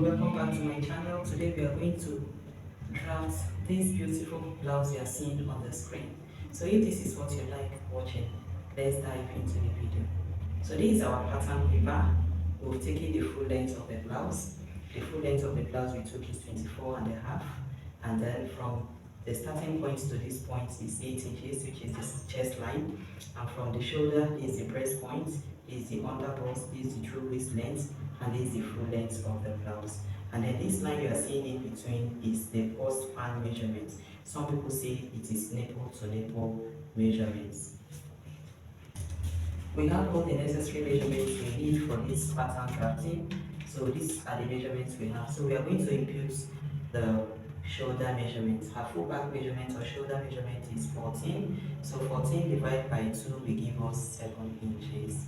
welcome back to my channel. Today we are going to draft this beautiful blouse you are seeing on the screen. So if this is what you like watching, let's dive into the video. So this is our pattern paper. We've taken the full length of the blouse. The full length of the blouse we took is 24.5, and then from the starting point to this point is 8 inches, which is the chest line, and from the shoulder is the breast point, is the underbust, is the true waist length, and this is the full length of the blouse. And then this line you are seeing in between is the bust pan measurement. Some people say it is nipple to nipple measurements. We have all the necessary measurements we need for this pattern drafting. So these are the measurements we have. So we are going to impute the shoulder measurement. Her full back measurement or shoulder measurement is 14. So 14 divided by 2 will give us 7 inches.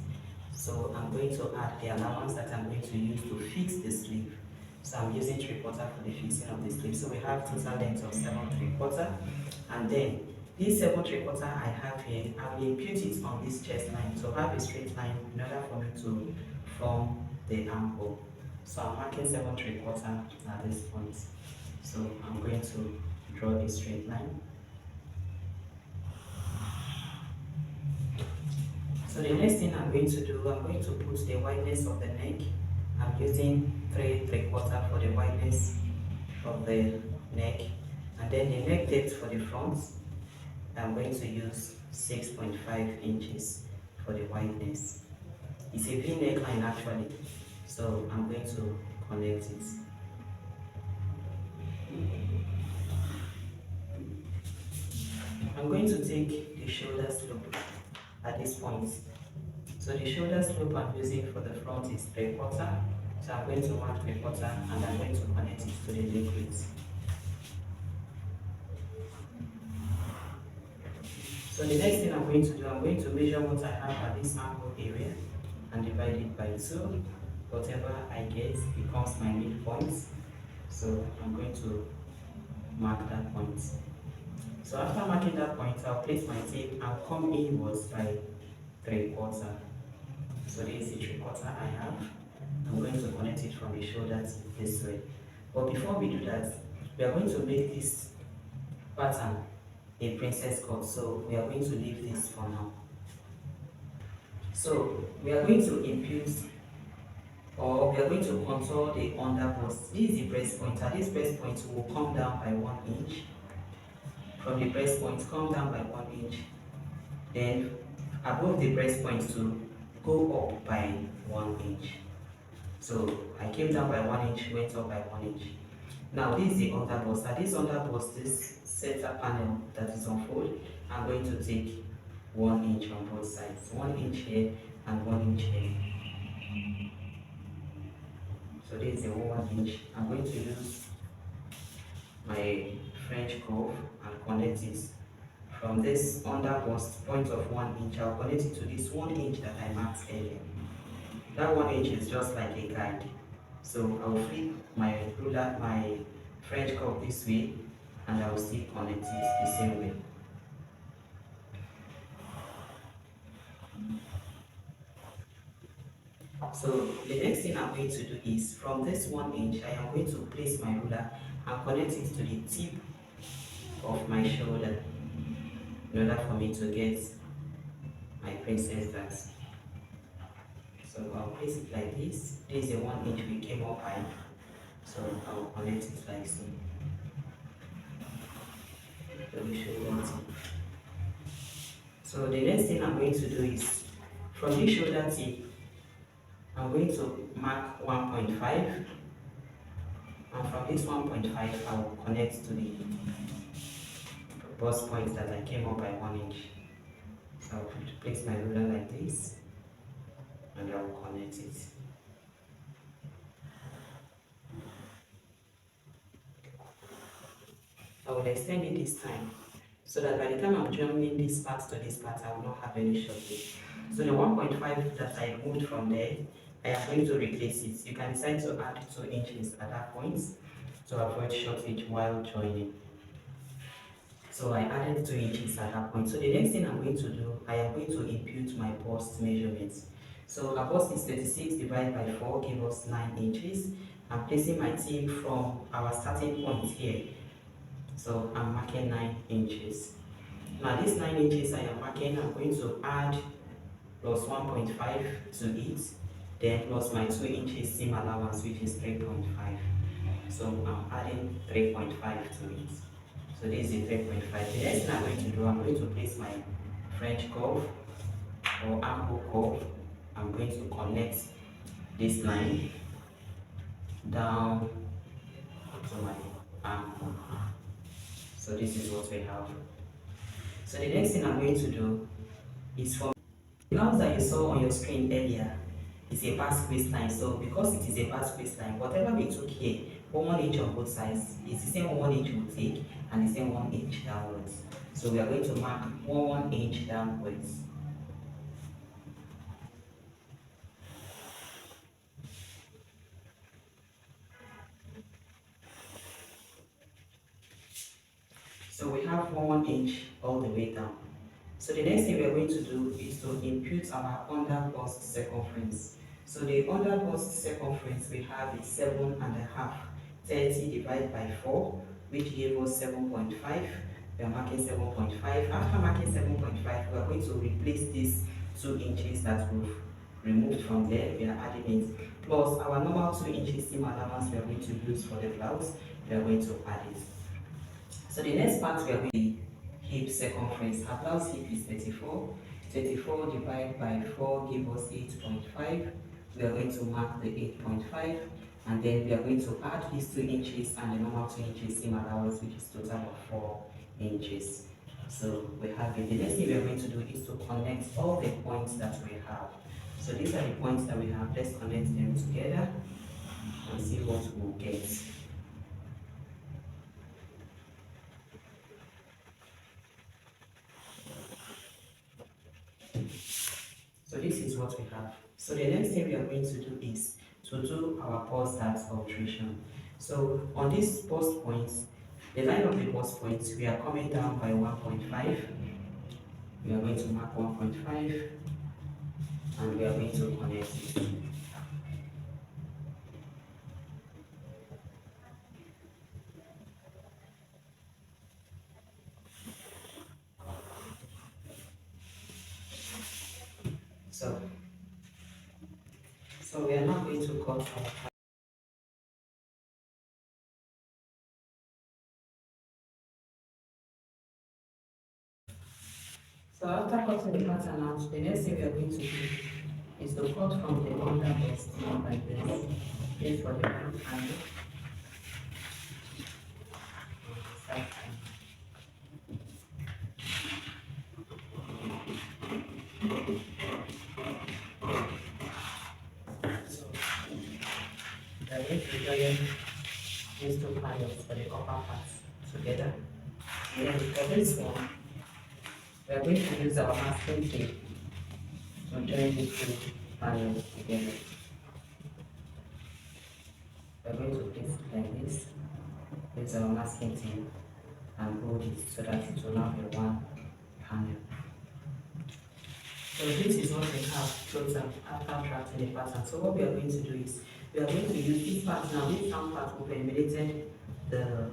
So I'm going to add the allowance that I'm going to use to fix the sleeve. So I'm using 3/4 for the fixing of the sleeve. So we have total length of 7/3, and then this 7/3 I have here, I will impute it on this chest line to have a straight line in order for me to form the armhole. So I'm marking 7/3 at this point. So I'm going to draw a straight line. So the next thing I'm going to do, I'm going to put the wideness of the neck. I'm using 3/3 for the wideness of the neck, and then the neck depth for the front, I'm going to use 6.5 inches for the wideness. It's a V neckline actually, so I'm going to connect it. I'm going to take the shoulder slope at this point. So the shoulder slope I'm using for the front is 3/4. So I'm going to mark 3/4 and I'm going to connect it to the leg width. So the next thing I'm going to do, I'm going to measure what I have at this armhole area and divide it by 2. Whatever I get becomes my midpoint. So I'm going to mark that point. So after marking that point, I'll place my tape and come inwards by 3/4. So this is the 3/4 I have. I'm going to connect it from the shoulder this way. But before we do that, we are going to make this pattern a princess cut. So we are going to leave this for now. So we are going to impute, or we are going to contour the underbust. This is the breast point. At this breast point, we will come down by 1 inch. From the breast point, come down by 1 inch. Then above the breast point to go up by 1 inch. So I came down by 1 inch, went up by 1 inch. Now this is the underbust. At this underbust, this center panel that is unfold, I'm going to take 1 inch on both sides. 1 inch here and 1 inch here. So this is the 1 inch. I'm going to use my French curve and connect it from this underbust point of 1 inch. I'll connect it to this 1 inch that I marked earlier. That 1 inch is just like a guide. So I will flip my ruler, my French curve this way, and I will still connect it the same way. So the next thing I'm going to do is from this 1 inch, I am going to place my ruler and connect it to the tip of my shoulder in order for me to get my princess dance. So I'll place it like this. This is the 1 inch we came up by. So I'll connect it like so. So the next thing I'm going to do is from this shoulder tip, I'm going to mark 1.5, and from this 1.5 I will connect to the bust point that I came up by 1 inch. So I'll place my ruler like this, and I will connect it. I will extend it this time, so that by the time I'm joining this part to this part, I will not have any shortage. So the 1.5 that I removed from there, I am going to replace it. You can decide to add 2 inches at that point to avoid shortage while joining. So I added 2 inches at that point. So the next thing I'm going to do, I am going to impute my bust measurements. So our bust is 36 divided by 4 gives us 9 inches, I'm placing my tip from our starting point here. So I'm marking 9 inches. Now this 9 inches I am marking, I'm going to add plus 1.5 to it, then plus my 2 inches seam allowance, which is 3.5. So I'm adding 3.5 to it. So this is 3.5. The next thing I'm going to do, I'm going to place my French curve or armhole curve. I'm going to connect this line down to my armhole. So this is what we have. So the next thing I'm going to do is for the blouse that you saw on your screen earlier is a Basque waistline. So because it is a Basque waistline, whatever we took here, 1 inch on both sides, is the same 1 inch we'll take and the same 1 inch downwards. So we are going to mark 1 inch downwards. So we have 1 inch all the way down. So the next thing we are going to do is to impute our under bust circumference. So the under bust circumference we have is 7.5. 30 divided by 4, which gave us 7.5. We are marking 7.5. After marking 7.5, we are going to replace these 2 inches that we've removed from there. We are adding it. Plus our normal 2 inches seam allowance we are going to use for the blouse. We are going to add it. So the next part we are going to hip circumference. Our blouse hip is 34. 34 divided by 4 gives us 8.5. We are going to mark the 8.5 and then we are going to add these 2 inches and the normal 2 inches seam allowance, which is total of 4 inches. So we have it. The next thing we are going to do is to connect all the points that we have. So these are the points that we have. Let's connect them together and see what we'll get. So this is what we have. So the next thing we are going to do is to do our bust dart alteration. So on these bust points, the line of the bust points, we are coming down by 1.5. We are going to mark 1.5 and we are going to connect it. So we are now going to cut our. So after cutting the pattern out, the next thing we are going to do is to cut from the under bust like this. This for the front handle. So we are going to join these two panels for the upper part together. And then for this one, we are going to use our masking tape to join these two panels together. We are going to place it like this. Use our masking tape and hold it so that it will now be one panel. So this is what we have total after drafting the pattern. So what we are going to do is we are going to use this part now. This front part will eliminated the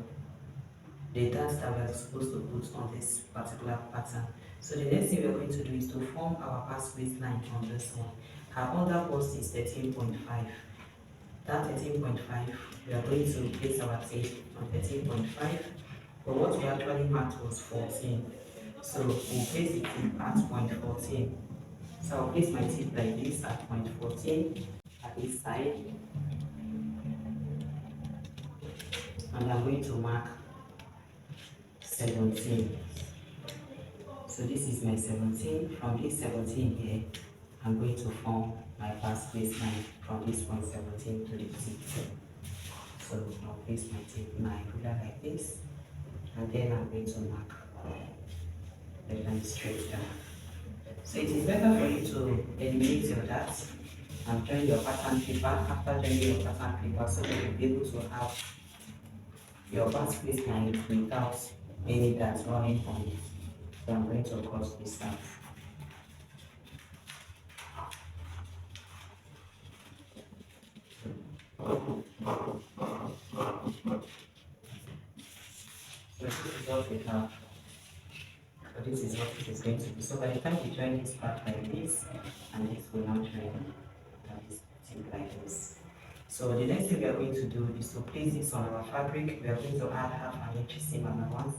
darts that we are supposed to put on this particular pattern. So the next thing we are going to do is to form our Basque waistline on this one. Our under bust is 13.5. That 13.5, we are going to place our tape on 13.5. But what we actually marked was 14. So we'll place the tip at point 14. So I'll place my tip like this at point 14 at this side. And I'm going to mark 17. So this is my 17. From this 17 here, I'm going to form my Basque waistline from this point 17 to the tip. So I'll place my tip in my ruler like this, and then I'm going to mark the line straight down. So it is better for you to eliminate your darts and join your pattern paper after joining your pattern paper so that you'll be able to have your Basque waistline without any darts running on it. So I'm going to cut this out. So this is what we have. So this is what it is going to be. So by the time we join this part like this, and this will now join this thing like this. So the next thing we are going to do is to place this on our fabric. We are going to add half an inch seam allowance.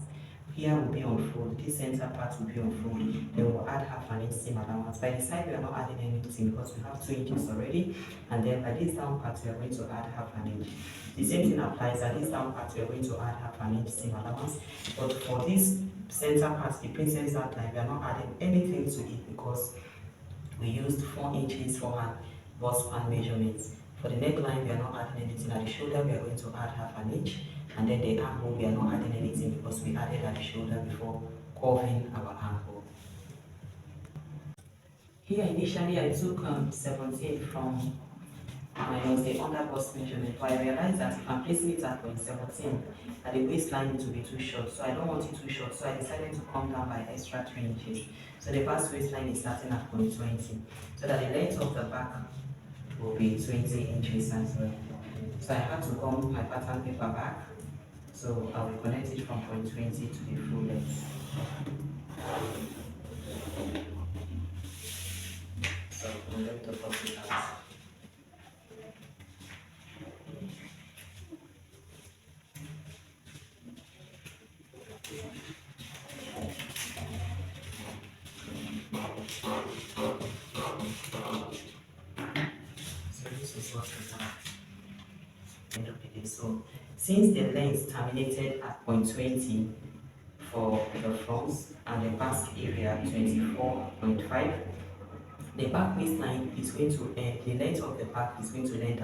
Here will be on fold. This center part will be on fold. Then we'll add half an inch seam allowance. By the side, we are not adding anything because we have 2 inches already. And then by this down part, we are going to add half an inch. The same thing applies. At this down part, we are going to add half an inch seam allowance. But for this center part, the princess outline, we are not adding anything to it because we used 4 inches for her bust span measurements. For the neckline, we are not adding anything. At the shoulder, we are going to add half an inch. And then the armhole, we are not adding anything because we added at the shoulder before curving our armhole. Here initially I took 17 from minus the under bust measurement, but I realized that if I'm placing it at point 17, that the waistline needs to be too short. So I don't want it too short. So I decided to come down by extra 3 inches. So the Basque waistline is starting at point 20. So that the length of the back will be 20 inches as well. So I had to come my pattern paper back. So I will connect it from point 20 to the full length. So I'm going to cut it out. So this is what we have. So since the length terminated at point 20 for the front and the basque area 24.5, the back waistline is going to end, the length of the back is going to end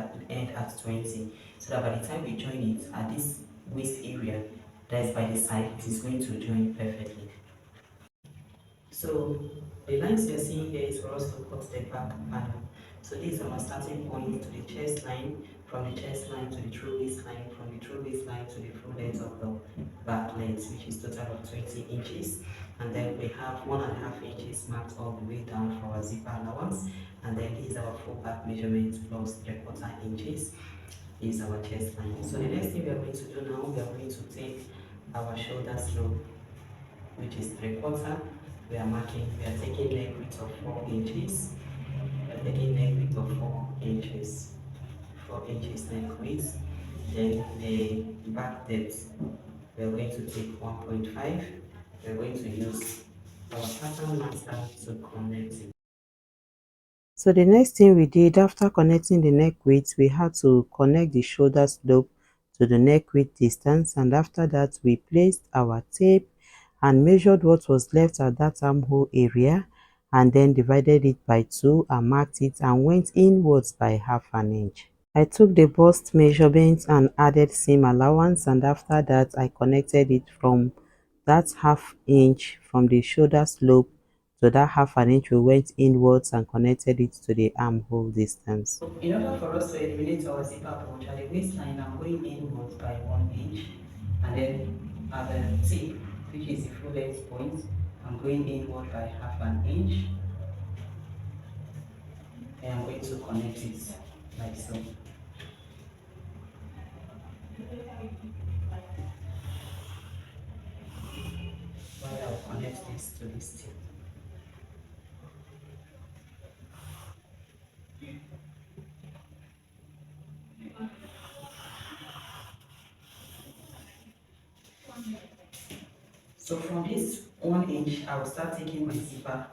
at 20. So that by the time we join it at this waist area that is by the side, it is going to join perfectly. So the lines you're seeing here is for us to cut the back panel. So this is our starting point to the chest line, from the chest line to the true waistline, from the true waistline to the full length of the back length, which is total of 20 inches. And then we have 1.5 inches marked all the way down for our zipper allowance. And then this is our full back measurement plus 3/4 inches is our chest line. So the next thing we are going to do now, we are going to take our shoulder slope, which is 3/4. We are taking neck width of 4 inches. We are taking neck width of 4 inches. 4 inches neck width. Then the back depth, we are going to take 1.5. We are going to use our pattern master to connect it. So the next thing we did after connecting the neck width, we had to connect the shoulder slope to the neck width distance, and after that we placed our tape and measured what was left at that armhole area, and then divided it by 2 and marked it and went inwards by half an inch. I took the bust measurement and added seam allowance, and after that I connected it from that half inch from the shoulder slope to that half an inch. We went inwards and connected it to the armhole distance. In order for us to eliminate our zipper bulge at the waistline, I'm going inwards by 1 inch, and then at the tip, which is the full length point, I'm going inward by half an inch, and I'm going to connect it like so. While I'll connect this to this tip. So from this 1 inch, I will start taking my zipper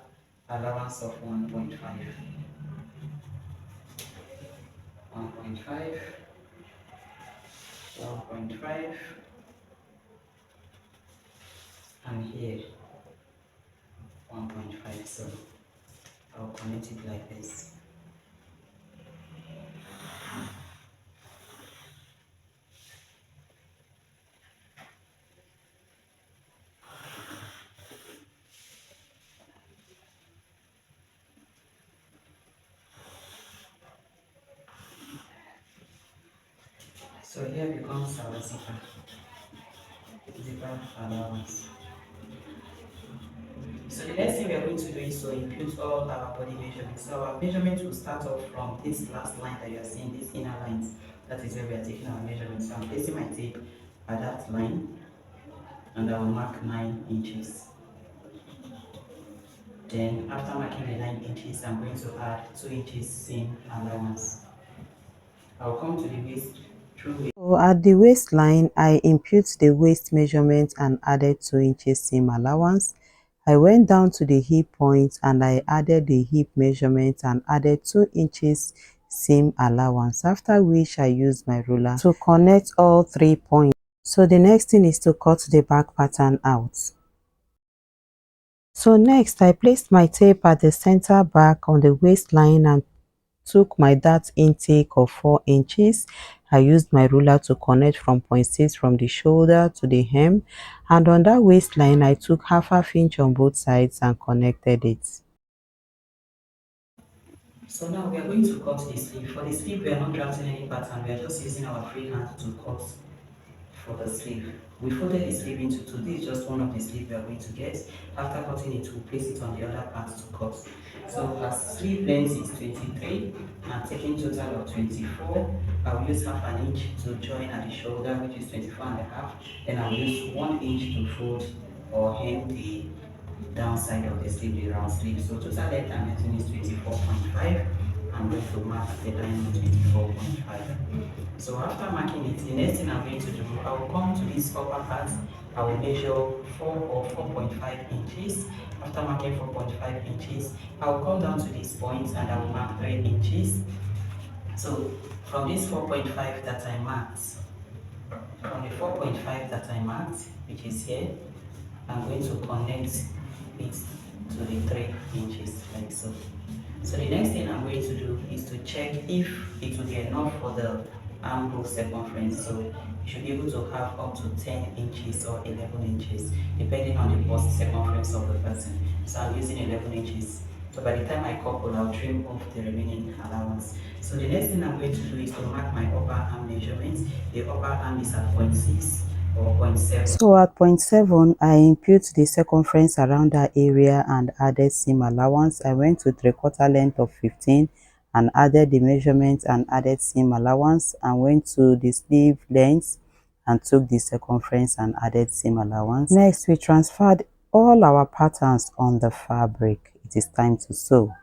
allowance of 1.5. 1.5, 1.5, and here 1.5. So I'll connect it like this. So here becomes our zipper allowance. So the next thing we are going to do is to input all our body measurements. So our measurements will start off from this last line that you are seeing, these inner lines. That is where we are taking our measurements. So I'm placing my tape at that line and I will mark 9 inches. Then after marking the 9 inches, I'm going to add 2 inches seam allowance. I'll come to the waist through waist. So at the waistline, I impute the waist measurement and added 2 inches seam allowance. I went down to the hip point and I added the hip measurement and added 2 inches seam allowance, after which I used my ruler to connect all 3 points. So the next thing is to cut the back pattern out. So next, I placed my tape at the center back on the waistline and took my dart intake of 4 inches. I used my ruler to connect from point 6 from the shoulder to the hem, and on that waistline I took half inch on both sides and connected it. So now we are going to cut the sleeve. For the sleeve we are not drafting any pattern, we are just using our free hand to cut for the sleeve. We folded the sleeve into two. This is just one of the sleeve we are going to get. After cutting it, we'll place it on the other part to cut. So our sleeve length is 23. I'm taking total of 24. I'll use half an inch to join at the shoulder, which is 24 and a half. Then I'll use 1 inch to fold or hem the downside of the sleeve, the round sleeve. So total length I'm getting is 24.5. I'm going to mark the line on 24.5. So after marking it, the next thing I'm going to do, I will come to this upper part. I will measure 4 or 4.5 inches. After marking 4.5 inches, I will come down to this point and I will mark 3 inches. So from this 4.5 that I marked, which is here, I'm going to connect it to the 3 inches, like so. So the next thing I'm going to do is to check if it will be enough for the armhole circumference. So you should be able to have up to 10 inches or 11 inches, depending on the bust circumference of the person. So I'm using 11 inches. So by the time I couple, I'll trim off the remaining allowance. So the next thing I'm going to do is to mark my upper arm measurements. The upper arm is at 0.6 or 0.7. So at 0.7, I impute the circumference around that area and added seam allowance. I went to 3/4 length of 15 and added the measurement and added seam allowance, and went to the sleeve length and took the circumference and added seam allowance. Next, we transferred all our patterns on the fabric. It is time to sew.